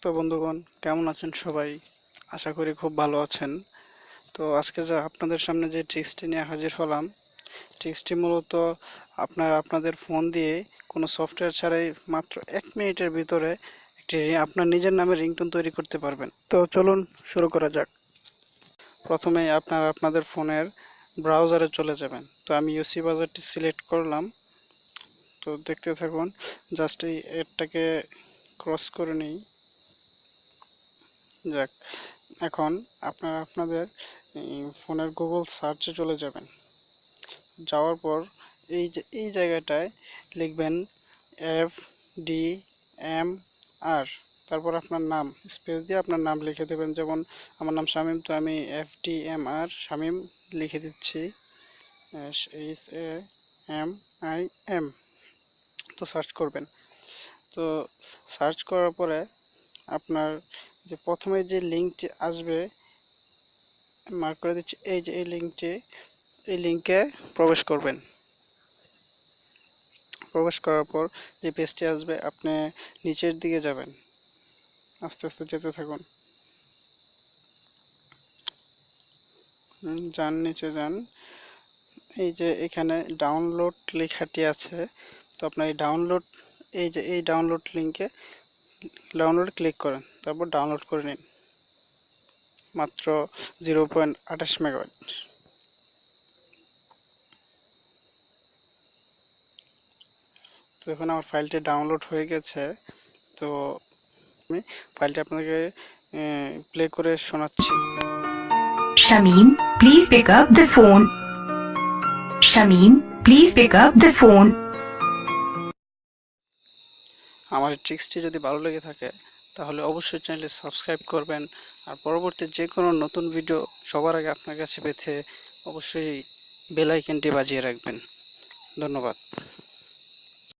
তো বন্ধুগণ, কেমন আছেন সবাই? আশা করি খুব ভালো আছেন। তো আজকে আপনাদের সামনে যে ট্রিক্সটি নিয়ে হাজির হলাম, ট্রিক্সটি মূলত আপনাদের ফোন দিয়ে কোনো সফটওয়্যার ছাড়াই মাত্র 1 মিনিটের ভিতরে একটি আপনার নিজের নামে রিংটোন তৈরি করতে পারবেন। তো চলুন শুরু করা যাক। প্রথমেই আপনাদের ফোনের ব্রাউজারে চলে যাবেন। তো আমি ইউসি ব্রাউজারটি সিলেক্ট করলাম। তো দেখতে থাকুন, জাস্ট এই অ্যাডটাকে ক্রস করে নিই। যাক, এখন আপনাদের ফোনের গুগল সার্চে চলে যাবেন। যাওয়ার পর এই জায়গাটায় লিখবেন FDMR, তারপর আপনার নাম স্পেস দিয়ে আপনার নাম লিখে দেবেন। যেমন আমার নাম শামীম, তো আমি FDMR শামীম লিখে দিচ্ছি, SAMIM। তো সার্চ করবেন। তো সার্চ করার পরে আপনার যে প্রথমে যে লিঙ্কটি আসবে, মার্ক করে দিচ্ছি, এই যে এই লিঙ্কে প্রবেশ করবেন। প্রবেশ করার পর যে পেজটি আসবে, আপনি নিচের দিকে যাবেন, আস্তে আস্তে যেতে থাকুন, যান নিচে যান। এই যে এখানে ডাউনলোড লেখাটি আছে, তো আপনার এই ডাউনলোড লিঙ্কে ডাউনলোড ক্লিক করেন, তারপর ডাউনলোড করে নিন। মাত্র 0.28 মেগাবাইট। তো এখন আমার ফাইলটি ডাউনলোড হয়ে গেছে। তো আমি ফাইলটি আপনাদেরকে প্লে করে শোনাচ্ছি। Shamim, please pick up the phone. Shamim, please pick up the phone. আমার ট্রিক্সটি যদি ভালো লেগে থাকে তাহলে অবশ্যই চ্যানেলটি সাবস্ক্রাইব করবেন, আর পরবর্তী যে কোনো নতুন ভিডিও সবার আগে আপনার কাছে পেতে অবশ্যই বেল আইকনটি বাজিয়ে রাখবেন। ধন্যবাদ।